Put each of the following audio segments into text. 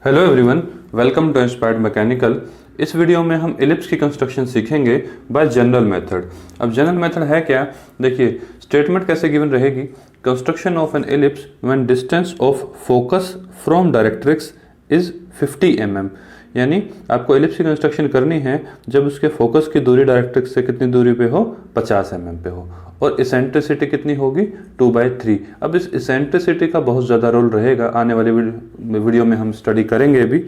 Hello everyone, welcome to Inspired Mechanical. इस video में हम एलिप्स की कंस्ट्रक्शन सीखेंगे बाय जनरल मेथड। अब जनरल मेथड है क्या? देखिए, स्टेटमेंट कैसे गिवन रहेगी। Construction of an ellipse when distance of focus from directrix is 50 mm। यानी आपको एलिप्स की कंस्ट्रक्शन करनी है जब उसके फोकस की दूरी डायरेक्ट्रिक्स से कितनी दूरी पे हो, 50 mm पे हो, और इसेंट्रिसिटी कितनी होगी, 2/3। अब इस इसेंट्रिसिटी का बहुत ज़्यादा रोल रहेगा, आने वाले वीडियो में हम स्टडी करेंगे अभी।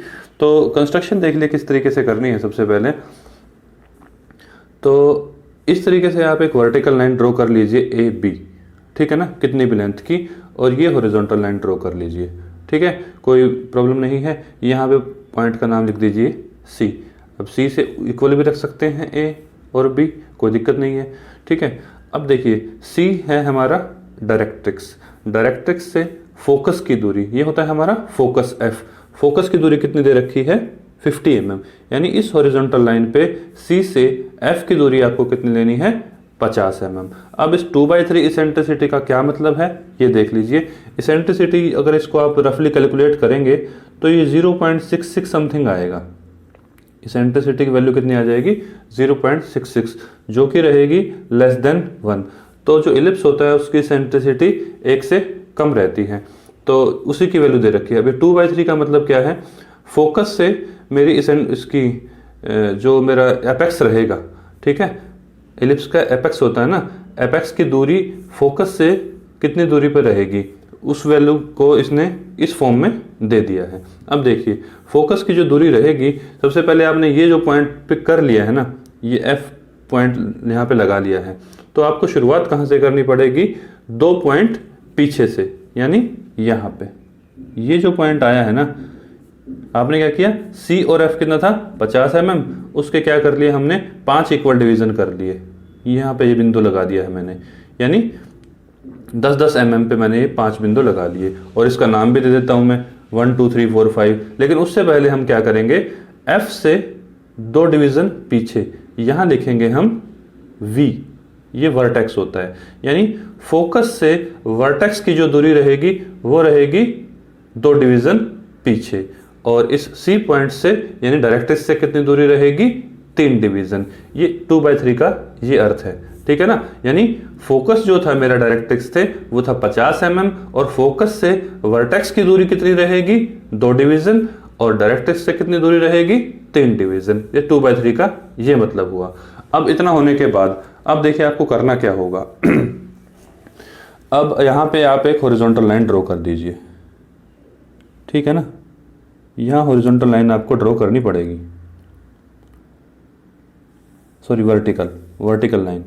तो कंस्ट्रक्शन देख लिए किस तरीके से करनी है। सबसे पहले तो इस तरीके से आप एक वर्टिकल लाइन ड्रॉ कर लीजिए ए बी, ठीक है ना, कितनी भी लेंथ की, और ये हॉरिजॉन्टल लाइन ड्रॉ कर लीजिए, ठीक है, कोई प्रॉब्लम नहीं है। यहाँ पे पॉइंट का नाम लिख दीजिए सी। अब सी से इक्वल भी रख सकते हैं ए और बी, कोई दिक्कत नहीं है, ठीक है। अब देखिए, सी है हमारा डायरेक्ट्रिक्स, डायरेक्ट्रिक्स से फोकस की दूरी, ये होता है हमारा फोकस एफ। फोकस की दूरी कितनी दे रखी है, 50 mm। यानी इस हॉरिजॉन्टल लाइन पे सी से एफ की दूरी आपको कितनी लेनी है, 50 mm। अब इस 2/3 इसेंट्रिसिटी का क्या मतलब है, ये देख लीजिए। इसेंट्रिसिटी अगर इसको आप रफली कैलकुलेट करेंगे तो ये 0.66 समथिंग आएगा। इसेंट्रिसिटी की वैल्यू कितनी आ जाएगी, 0.66, जो कि रहेगी लेस देन 1। तो जो इलिप्स होता है उसकी इसेंट्रिसिटी 1 से कम रहती है, तो उसी की वैल्यू दे रखी है। अभी 2/3 का मतलब क्या है, फोकस से मेरी इसकी जो मेरा एपेक्स रहेगा, ठीक है, इलिप्स का एपेक्स होता है ना, एपेक्स की दूरी फोकस से कितनी दूरी पर रहेगी, उस वैल्यू को इसने इस फॉर्म में दे दिया है। अब देखिए, फोकस की जो दूरी रहेगी, सबसे पहले आपने ये जो पॉइंट पिक कर लिया है ना, ये एफ पॉइंट यहाँ पे लगा लिया है, तो आपको शुरुआत कहाँ से करनी पड़ेगी, 2 पॉइंट पीछे से, यानी यहाँ पे ये जो पॉइंट आया है ना, आपने क्या किया, सी और एफ कितना था, 50 mm, उसके क्या कर लिए हमने, 5 इक्वल डिवीजन कर लिए। यहाँ पे ये बिंदु लगा दिया है मैंने, यानी 10-10 mm पे मैंने ये 5 बिंदु लगा लिए, और इसका नाम भी दे देता हूँ मैं 1 2 3 4 5। लेकिन उससे पहले हम क्या करेंगे, एफ से 2 डिवीजन पीछे यहाँ लिखेंगे हम V, ये वर्टेक्स होता है। यानी फोकस से वर्टेक्स की जो दूरी रहेगी वो रहेगी 2 डिवीजन पीछे, और इस C पॉइंट से यानी डायरेक्ट्रिक्स से कितनी दूरी रहेगी, 3 डिवीजन। ये 2/3 का ये अर्थ है, ठीक है ना। यानी फोकस जो था मेरा डायरेक्ट्रिक्स थे वो था 50 mm, और फोकस से वर्टेक्स की दूरी कितनी रहेगी, 2 डिवीजन, और डायरेक्ट्रिक्स से कितनी दूरी रहेगी, 3 डिवीजन। ये 2/3 का ये मतलब हुआ। अब इतना होने के बाद अब देखिए आपको करना क्या होगा। अब यहाँ पे आप एक हॉरिजॉन्टल लाइन ड्रॉ कर दीजिए, ठीक है ना। यहाँ हॉरिजॉन्टल लाइन आपको ड्रॉ करनी पड़ेगी, सॉरी वर्टिकल लाइन,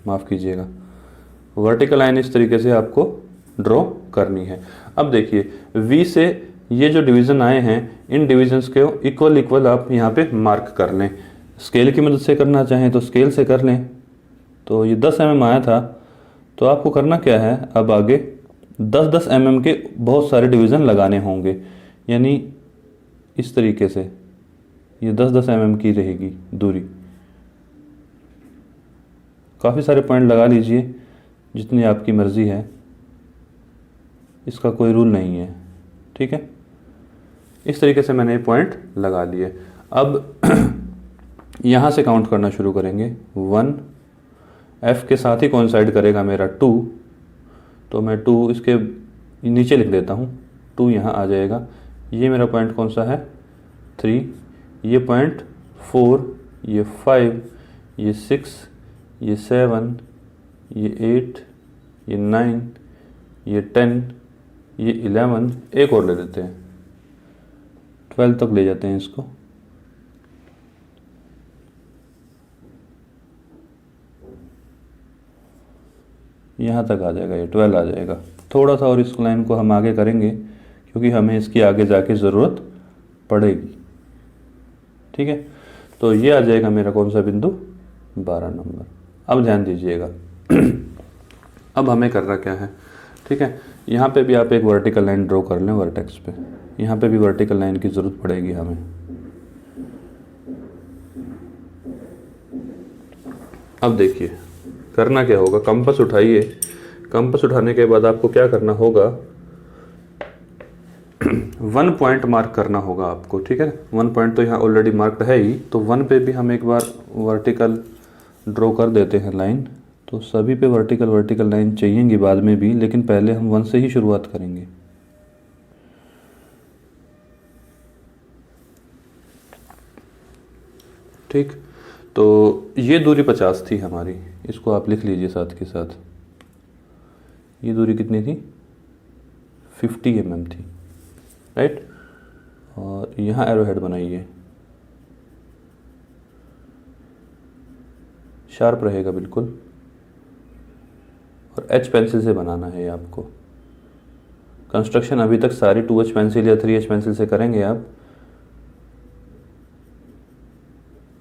माफ़ कीजिएगा, वर्टिकल लाइन इस तरीके से आपको ड्रॉ करनी है। अब देखिए, V से ये जो डिवीज़न आए हैं, इन डिविजन्स के इक्वल आप यहाँ पे मार्क कर लें। स्केल की मदद से करना चाहें तो स्केल से कर लें। तो ये 10 mm आया था, तो आपको करना क्या है, अब आगे 10-10 mm के बहुत सारे डिवीज़न लगाने होंगे। यानी इस तरीके से ये 10-10 mm की रहेगी दूरी। काफ़ी सारे पॉइंट लगा लीजिए, जितनी आपकी मर्ज़ी है, इसका कोई रूल नहीं है, ठीक है। इस तरीके से मैंने ये पॉइंट लगा लिए। अब यहाँ से काउंट करना शुरू करेंगे। 1, एफ के साथ ही कोइंसाइड करेगा मेरा 2, तो मैं 2 इसके नीचे लिख देता हूँ, 2 यहाँ आ जाएगा। ये मेरा पॉइंट कौन सा है, 3, ये पॉइंट 4, ये 5, ये 6, ये 7, ये 8, ये 9, ये 10, ये 11, एक और ले लेते हैं, 12 तक ले जाते हैं इसको। यहाँ तक आ जाएगा, ये 12 आ जाएगा। थोड़ा सा और इस लाइन को हम आगे करेंगे क्योंकि हमें इसकी आगे जाके ज़रूरत पड़ेगी, ठीक है। तो ये आ जाएगा मेरा कौन सा बिंदु, 12 नंबर। अब ध्यान दीजिएगा। अब हमें करना क्या है, ठीक है। यहाँ पे भी आप एक वर्टिकल लाइन ड्रॉ कर लें वर्टेक्स पे। यहाँ पे भी वर्टिकल लाइन की ज़रूरत पड़ेगी हमें। अब देखिए करना क्या होगा, कंपास उठाइए। कंपास उठाने के बाद आपको क्या करना होगा, 1 पॉइंट मार्क करना होगा आपको, ठीक है। 1 पॉइंट तो यहाँ ऑलरेडी मार्क्ड है ही, तो 1 पे भी हम एक बार वर्टिकल ड्रॉ कर देते हैं लाइन। तो सभी पे वर्टिकल लाइन चाहिएंगी बाद में भी, लेकिन पहले हम 1 से ही शुरुआत करेंगे। ठीक, तो ये दूरी 50 थी हमारी, इसको आप लिख लीजिए साथ के साथ। ये दूरी कितनी थी? 50 mm थी, राइट। और यहाँ एरो हेड बनाइए, शार्प रहेगा बिल्कुल, और एच पेंसिल से बनाना है ये आपको। कंस्ट्रक्शन अभी तक सारी 2H पेंसिल या 3H पेंसिल से करेंगे आप।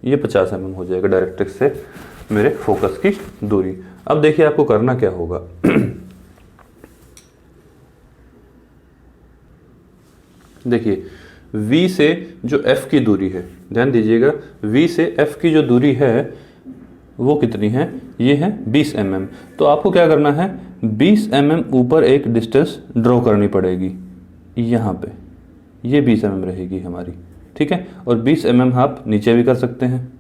ये 50 mm हो जाएगा डायरेक्ट्रिक्स से मेरे फोकस की दूरी। अब देखिए आपको करना क्या होगा। देखिए V से जो F की दूरी है, ध्यान दीजिएगा, V से F की जो दूरी है वो कितनी है? ये है 20 mm। तो आपको क्या करना है, 20 mm ऊपर एक डिस्टेंस ड्रॉ करनी पड़ेगी यहाँ पे। ये 20 mm रहेगी हमारी, ठीक है। और 20 mm आप नीचे भी कर सकते हैं,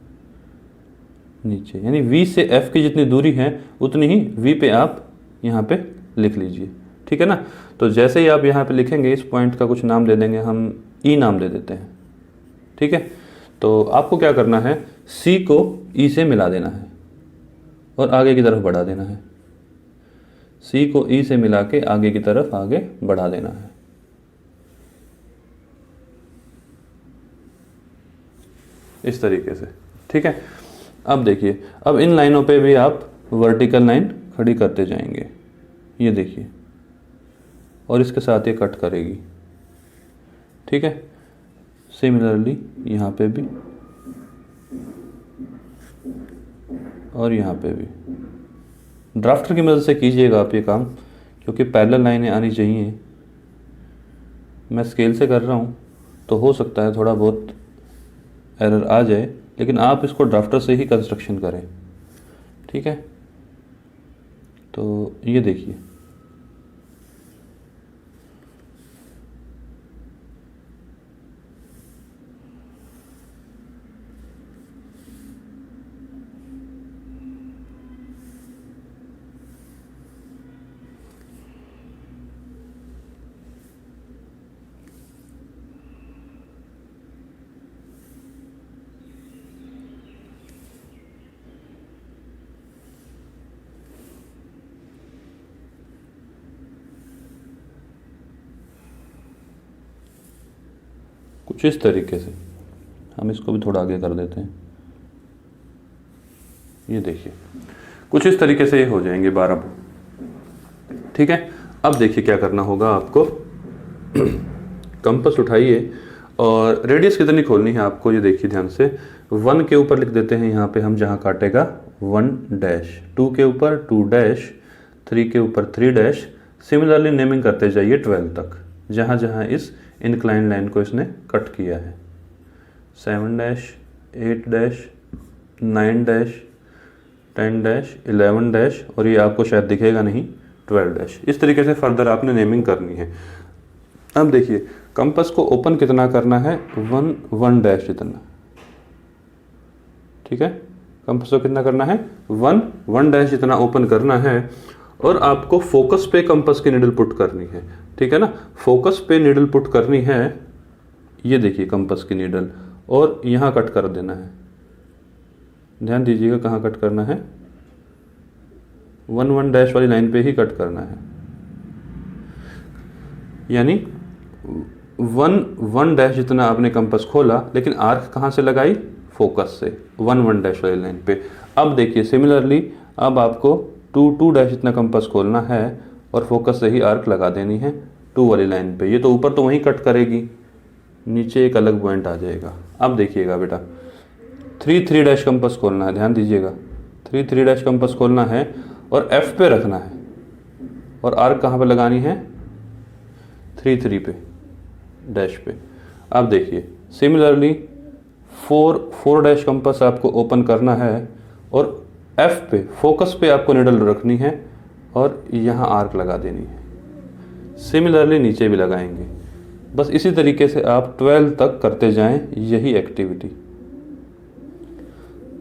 नीचे, यानी V से F की जितनी दूरी है उतनी ही V पे आप यहाँ पे लिख लीजिए, ठीक है ना। तो जैसे ही आप यहाँ पे लिखेंगे, इस पॉइंट का कुछ नाम दे देंगे हम, E नाम दे देते हैं, ठीक है। तो आपको क्या करना है, C को E से मिला देना है और आगे की तरफ बढ़ा देना है। C को E से मिला के आगे की तरफ आगे बढ़ा देना है। इस तरीके से, ठीक है। अब देखिए, अब इन लाइनों पे भी आप वर्टिकल लाइन खड़ी करते जाएंगे, ये देखिए, और इसके साथ ये कट करेगी, ठीक है। सिमिलरली यहाँ पे भी और यहाँ पे भी। ड्राफ्टर की मदद से कीजिएगा आप ये काम, क्योंकि पैरेलल लाइनें आनी चाहिए। मैं स्केल से कर रहा हूँ तो हो सकता है थोड़ा बहुत एरर आ जाए, लेकिन आप इसको ड्राफ्टर से ही कंस्ट्रक्शन करें, ठीक है। तो ये देखिए, कुछ इस तरीके से। हम इसको भी थोड़ा आगे कर देते हैं, ये देखिए, कुछ इस तरीके से ये हो जाएंगे 12, ठीक है। अब देखिए क्या करना होगा आपको। कंपास उठाइए और रेडियस कितनी खोलनी है आपको, ये देखिए ध्यान से। 1 के ऊपर लिख देते हैं यहाँ पे हम, जहाँ काटेगा 1 डैश, 2 के ऊपर 2 डैश, 3 के ऊपर 3 डैश। सिमिलरली नेमिंग करते जाइए 12 तक, जहाँ जहाँ इस इंक्लाइन लाइन को इसने कट किया है। 7 dash, 8 dash, 9 dash, 10 dash, 11 dash, और ये आपको शायद दिखेगा नहीं, 12 डैश। इस तरीके से फर्दर आपने नेमिंग करनी है। अब देखिए, कंपास को ओपन कितना करना है, 1 डैश जितना, ठीक है। कंपास को कितना करना है, 1 डैश जितना ओपन करना है। और आपको फोकस पे कंपास की नीडल पुट करनी है, ठीक है ना। फोकस पे नीडल पुट करनी है, ये देखिए कंपास की नीडल, और यहाँ कट कर देना है। ध्यान दीजिएगा कहाँ कट करना है, 1 डैश वाली लाइन पे ही कट करना है। यानी 1 डैश जितना आपने कंपास खोला, लेकिन आर्क कहाँ से लगाई, फोकस से 1 डैश वाली लाइन पे। अब देखिए सिमिलरली, अब आपको 2 डैश जितना कंपास खोलना है और फोकस से ही आर्क लगा देनी है 2 वाली लाइन पे। ये तो ऊपर तो वहीं कट करेगी, नीचे एक अलग पॉइंट आ जाएगा। अब देखिएगा बेटा, 3 डैश कंपास खोलना है, ध्यान दीजिएगा, 3 डैश कंपास खोलना है और F पे रखना है, और आर्क कहाँ पे लगानी है, 3 पे, डैश पे। अब देखिए सिमिलरली 4 डैश कंपास आपको ओपन करना है और F पे, फोकस पे आपको निडल रखनी है और यहाँ आर्क लगा देनी है। सिमिलरली नीचे भी लगाएंगे, बस इसी तरीके से आप 12 तक करते जाएं यही एक्टिविटी।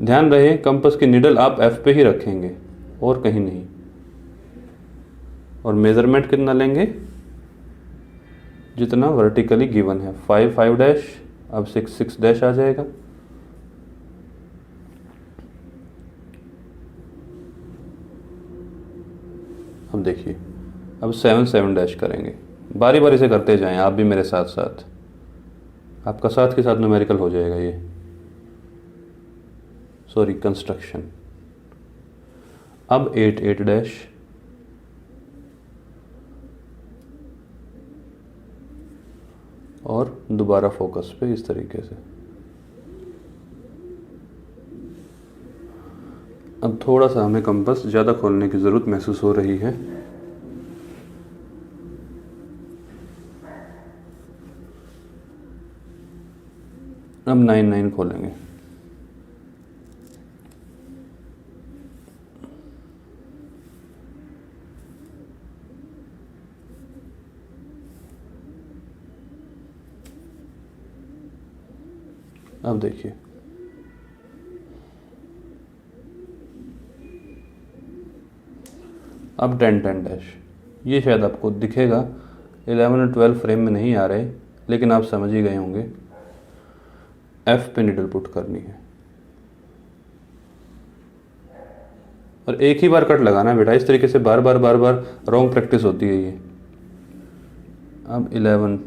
ध्यान रहे कंपास की निडल आप F पे ही रखेंगे और कहीं नहीं। और मेजरमेंट कितना लेंगे, जितना वर्टिकली गिवन है, 5 5 डैश, अब 6 6 डैश आ जाएगा। अब देखिए, अब 7 7 डैश करेंगे। बारी बारी से करते जाएं आप भी मेरे साथ साथ, आपका साथ के साथ न्यूमेरिकल हो जाएगा ये, सॉरी कंस्ट्रक्शन। अब 8 8 डैश, और दोबारा फोकस पे इस तरीके से। अब थोड़ा सा हमें कंपास ज़्यादा खोलने की ज़रूरत महसूस हो रही है। अब 9 9 खोलेंगे। अब देखिए, अब 10 10 डैश। ये शायद आपको दिखेगा, 11 और 12 फ्रेम में नहीं आ रहे, लेकिन आप समझ ही गए होंगे। F पे निडल पुट करनी है और एक ही बार कट लगाना है बेटा, इस तरीके से बार बार रॉन्ग प्रैक्टिस होती है ये। अब 11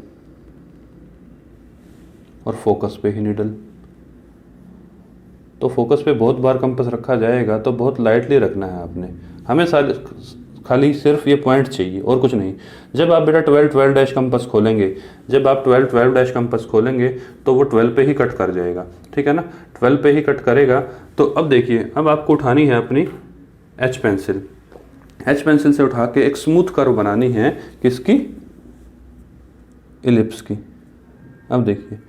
और फोकस पे ही निडल। तो फोकस पे बहुत बार कंपास रखा जाएगा तो बहुत लाइटली रखना है आपने, हमें खाली सिर्फ ये पॉइंट चाहिए और कुछ नहीं। जब आप बेटा 12 12 डैश कंपास खोलेंगे, जब आप 12 12 डैश कंपास खोलेंगे तो वो 12 पे ही कट कर जाएगा, ठीक है ना, 12 पे ही कट करेगा। तो अब देखिए, अब आपको उठानी है अपनी एच पेंसिल। एच पेंसिल से उठा के एक स्मूथ कर्व बनानी है, किसकी, इलिप्स की। अब देखिए,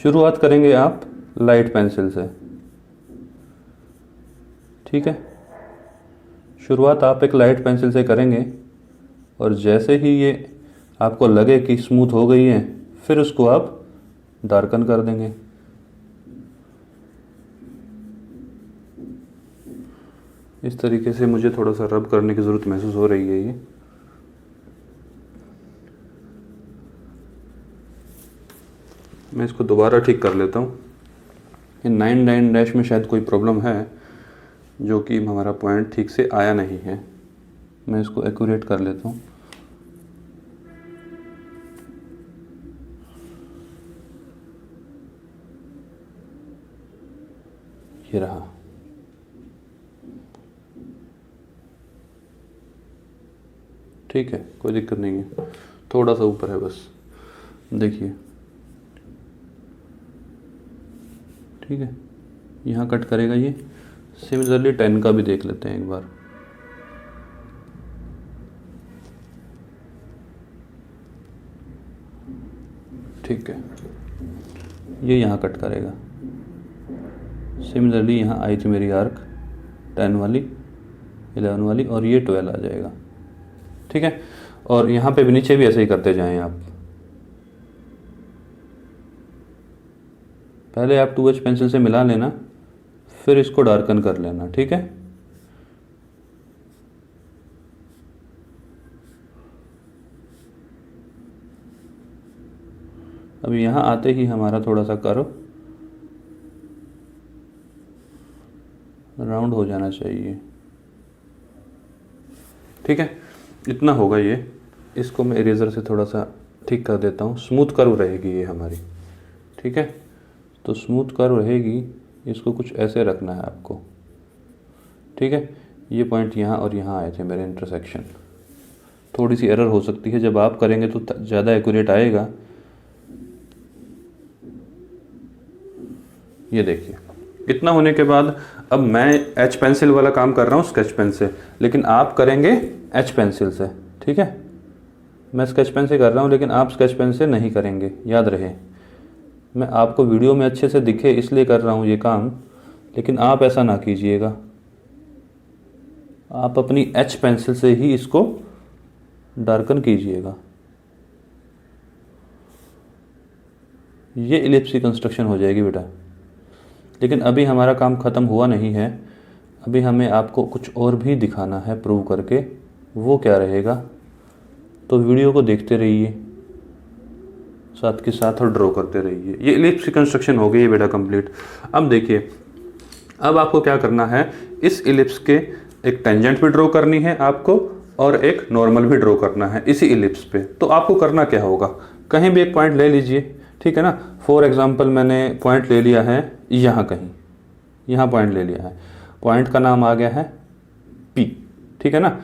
शुरुआत करेंगे आप लाइट पेंसिल से, ठीक है, शुरुआत आप एक लाइट पेंसिल से करेंगे और जैसे ही ये आपको लगे कि स्मूथ हो गई है, फिर उसको आप डार्कन कर देंगे। इस तरीके से मुझे थोड़ा सा रब करने की ज़रूरत महसूस हो रही है ये। मैं इसको दोबारा ठीक कर लेता हूँ। ये 9 9 डैश में शायद कोई प्रॉब्लम है, जो कि हमारा पॉइंट ठीक से आया नहीं है। मैं इसको एक्यूरेट कर लेता हूँ। ये रहा, ठीक है, कोई दिक्कत नहीं है, थोड़ा सा ऊपर है बस, देखिए, ठीक है, यहाँ कट करेगा ये। सिमिलरली 10 का भी देख लेते हैं एक बार। ठीक है, ये यहाँ कट करेगा। सिमिलरली यहाँ आई थी मेरी आर्क 10 वाली, 11 वाली, और ये 12 आ जाएगा, ठीक है। और यहाँ पे भी नीचे भी ऐसे ही करते जाएं आप। पहले आप 2H पेंसिल से मिला लेना, फिर इसको डार्कन कर लेना, ठीक है। अब यहाँ आते ही हमारा थोड़ा सा कर्व राउंड हो जाना चाहिए, ठीक है, इतना होगा ये। इसको मैं इरेजर से थोड़ा सा ठीक कर देता हूँ, स्मूथ कर्व रहेगी ये हमारी, ठीक है। तो स्मूथ कर्व रहेगी, इसको कुछ ऐसे रखना है आपको, ठीक है। ये पॉइंट यहाँ और यहाँ आए थे मेरे इंटरसेक्शन। थोड़ी सी एरर हो सकती है, जब आप करेंगे तो ज़्यादा एक्यूरेट आएगा। ये देखिए, इतना होने के बाद अब मैं एच पेंसिल वाला काम कर रहा हूँ स्केच पेन से, लेकिन आप करेंगे एच पेंसिल से, ठीक है। मैं स्केच पेन से कर रहा हूँ, लेकिन आप स्केच पेन से नहीं करेंगे, याद रहे। मैं आपको वीडियो में अच्छे से दिखे इसलिए कर रहा हूँ ये काम, लेकिन आप ऐसा ना कीजिएगा। आप अपनी एच पेंसिल से ही इसको डार्कन कीजिएगा। ये इलिप्स की कंस्ट्रक्शन हो जाएगी बेटा। लेकिन अभी हमारा काम ख़त्म हुआ नहीं है, अभी हमें आपको कुछ और भी दिखाना है प्रूव करके। वो क्या रहेगा, तो वीडियो को देखते रहिए साथ के साथ और ड्रॉ करते रहिए। ये इलिप्स की कंस्ट्रक्शन हो गई है बेटा कंप्लीट। अब देखिए, अब आपको क्या करना है, इस इलिप्स के एक टेंजेंट भी ड्रॉ करनी है आपको और एक नॉर्मल भी ड्रॉ करना है इसी इलिप्स पे। तो आपको करना क्या होगा, कहीं भी एक पॉइंट ले लीजिए, ठीक है ना। फॉर एग्जांपल मैंने पॉइंट ले लिया है यहाँ, कहीं यहाँ पॉइंट ले लिया है, पॉइंट का नाम आ गया है P, ठीक है ना।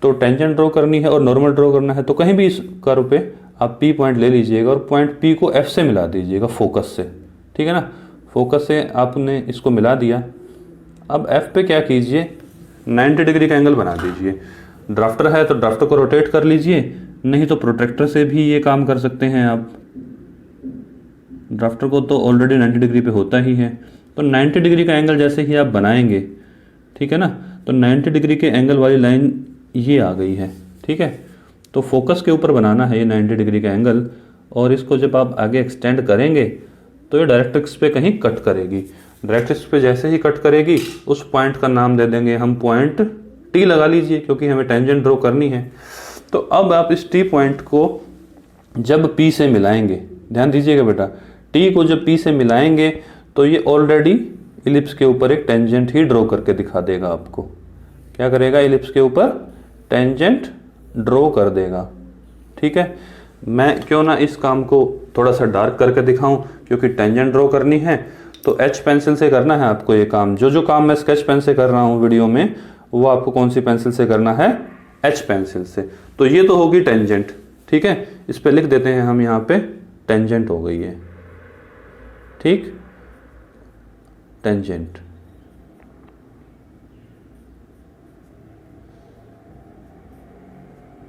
तो टेंजेंट ड्रॉ करनी है और नॉर्मल ड्रॉ करना है, तो कहीं भी इस कर्व पे आप P पॉइंट ले लीजिएगा और पॉइंट P को F से मिला दीजिएगा फोकस से, ठीक है ना। फोकस से आपने इसको मिला दिया। अब F पे क्या कीजिए, 90 डिग्री का एंगल बना दीजिए। ड्राफ्टर है तो ड्राफ्टर को रोटेट कर लीजिए, नहीं तो प्रोट्रैक्टर से भी ये काम कर सकते हैं आप। ड्राफ्टर को तो ऑलरेडी 90 डिग्री पे होता ही है, तो 90 डिग्री का एंगल जैसे ही आप बनाएंगे, ठीक है ना, तो 90 डिग्री के एंगल वाली लाइन ये आ गई है, ठीक है। तो फोकस के ऊपर बनाना है ये 90 डिग्री का एंगल, और इसको जब आप आगे एक्सटेंड करेंगे तो ये डायरेक्ट्रिक्स पे कहीं कट करेगी। डायरेक्ट्रिक्स पे जैसे ही कट करेगी उस पॉइंट का नाम दे देंगे हम पॉइंट T, लगा लीजिए क्योंकि हमें टेंजेंट ड्रॉ करनी है। तो अब आप इस T पॉइंट को जब P से मिलाएंगे, ध्यान दीजिएगा बेटा, T को जब P से मिलाएंगे तो ये ऑलरेडी इलिप्स के ऊपर एक टेंजेंट ही ड्रॉ करके दिखा देगा आपको। क्या करेगा, इलिप्स के ऊपर टेंजेंट ड्रॉ कर देगा, ठीक है। मैं क्यों ना इस काम को थोड़ा सा डार्क करके दिखाऊं, क्योंकि टेंजेंट ड्रॉ करनी है तो H पेंसिल से करना है आपको ये काम। जो काम मैं स्केच पेन से कर रहा हूँ वीडियो में, वो आपको कौन सी पेंसिल से करना है, H पेंसिल से। तो ये तो होगी टेंजेंट, ठीक है। इस पे लिख देते हैं हम, यहाँ पे टेंजेंट हो गई है, ठीक, टेंजेंट।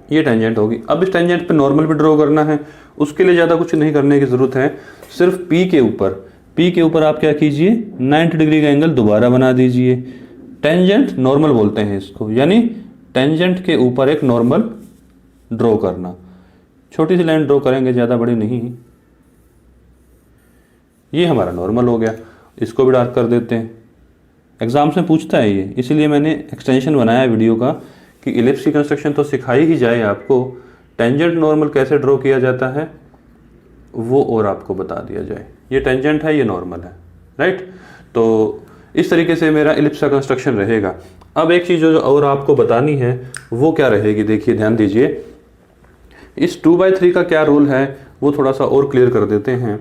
ये टेंजेंट होगी। अब इस टेंजेंट पे नॉर्मल भी ड्रॉ करना है, उसके लिए ज़्यादा कुछ नहीं करने की ज़रूरत है। सिर्फ P के ऊपर आप क्या कीजिए, 90 डिग्री का एंगल दोबारा बना दीजिए। टेंजेंट नॉर्मल बोलते हैं इसको, यानी टेंजेंट के ऊपर एक नॉर्मल ड्रॉ करना। छोटी सी लाइन ड्रॉ करेंगे, ज़्यादा बड़ी नहीं। ये हमारा नॉर्मल हो गया, इसको भी डार्क कर देते हैं। एग्जाम से पूछता है ये, इसीलिए मैंने एक्सटेंशन बनाया वीडियो का कि इलिप्स की कंस्ट्रक्शन तो सिखाई ही जाए आपको, टेंजेंट नॉर्मल कैसे ड्रॉ किया जाता है वो और आपको बता दिया जाए। ये टेंजेंट है, ये नॉर्मल है, राइट। तो इस तरीके से मेरा इलिप्स का कंस्ट्रक्शन रहेगा। अब एक चीज़ जो और आपको बतानी है वो क्या रहेगी, देखिए ध्यान दीजिए। इस 2/3 का क्या रूल है वो थोड़ा सा और क्लियर कर देते हैं।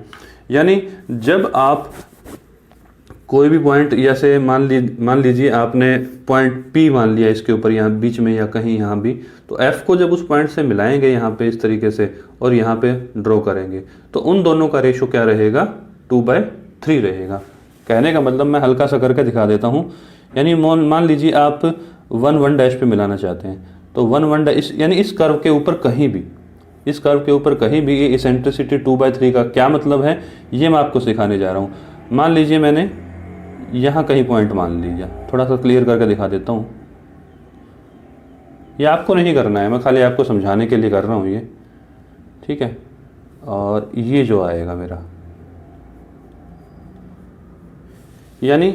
यानी जब आप कोई भी पॉइंट, जैसे मान लीजिए आपने पॉइंट P मान लिया इसके ऊपर, यहाँ बीच में या कहीं यहाँ भी, तो F को जब उस पॉइंट से मिलाएंगे यहाँ पे इस तरीके से और यहाँ पे ड्रॉ करेंगे, तो उन दोनों का रेशो क्या रहेगा, 2/3 रहेगा। कहने का मतलब मैं हल्का सा करके दिखा देता हूँ। यानी मान लीजिए आप 1 डैश पे मिलाना चाहते हैं, तो 1 डैश यानी इस कर्व के ऊपर कहीं भी, इस कर्व के ऊपर कहीं भी ये इसेंट्रिसिटी 2/3 का क्या मतलब है ये मैं आपको सिखाने जा रहा हूँ। मान लीजिए मैंने यहाँ कहीं पॉइंट मान लीजिए, थोड़ा सा क्लियर करके दिखा देता हूँ। ये आपको नहीं करना है, मैं खाली आपको समझाने के लिए कर रहा हूँ ये, ठीक है। और ये जो आएगा मेरा, यानी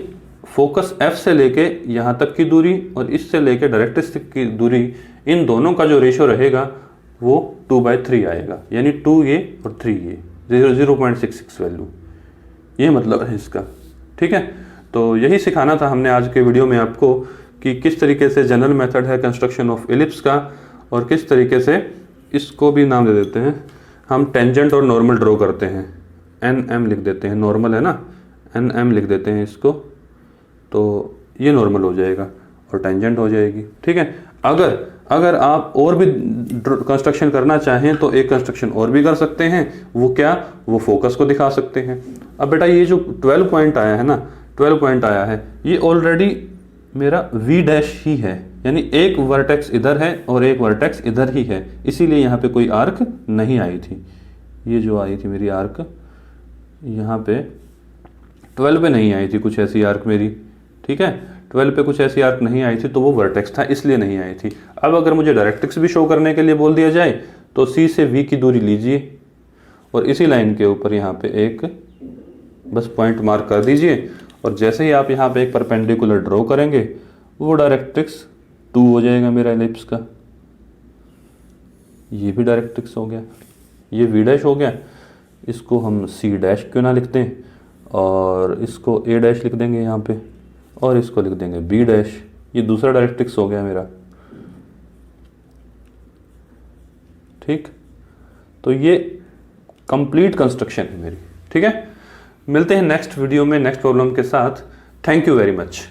फोकस F से लेके यहाँ तक की दूरी और इससे लेके डायरेक्ट्रिक्स की दूरी, इन दोनों का जो रेशो रहेगा वो 2/3 आएगा। यानी 2 ये और 3 ये, 0.66 वैल्यू, ये मतलब है इसका, ठीक है। तो यही सिखाना था हमने आज के वीडियो में आपको कि किस तरीके से जनरल मेथड है कंस्ट्रक्शन ऑफ इलिप्स का, और किस तरीके से इसको भी नाम दे देते हैं हम, टेंजेंट और नॉर्मल ड्रॉ करते हैं। NM लिख देते हैं, नॉर्मल है ना, NM लिख देते हैं इसको, तो ये नॉर्मल हो जाएगा और टेंजेंट हो जाएगी, ठीक है। अगर आप और भी कंस्ट्रक्शन करना चाहें तो एक कंस्ट्रक्शन और भी कर सकते हैं। वो क्या, वो फोकस को दिखा सकते हैं। अब बेटा ये जो 12 पॉइंट आया है ना, 12 पॉइंट आया है, ये ऑलरेडी मेरा V डैश ही है, यानी एक वर्टेक्स इधर है और एक वर्टेक्स इधर ही है, इसीलिए यहाँ पे कोई आर्क नहीं आई थी। ये जो आई थी मेरी आर्क, यहाँ पे 12 पे नहीं आई थी कुछ ऐसी आर्क मेरी, ठीक है। 12 पे कुछ ऐसी आर्क नहीं आई थी, तो वो वर्टेक्स था इसलिए नहीं आई थी। अब अगर मुझे डायरेक्ट्रिक्स भी शो करने के लिए बोल दिया जाए तो C से V की दूरी लीजिए और इसी लाइन के ऊपर यहाँ पे एक बस पॉइंट मार्क कर दीजिए, और जैसे ही आप यहाँ पे एक परपेंडिकुलर ड्रॉ करेंगे वो डायरेक्ट्रिक्स 2 हो जाएगा मेरा एलिप्स का। ये भी डायरेक्ट्रिक्स हो गया, ये वी डैश हो गया, इसको हम सी डैश क्यों ना लिखते हैं, और इसको ए डैश लिख देंगे यहाँ पे, और इसको लिख देंगे बी डैश। ये दूसरा डायरेक्ट्रिक्स हो गया मेरा। ठीक, तो ये कंप्लीट कंस्ट्रक्शन है मेरी। ठीक है, मिलते हैं नेक्स्ट वीडियो में नेक्स्ट प्रॉब्लम के साथ। Thank you very much.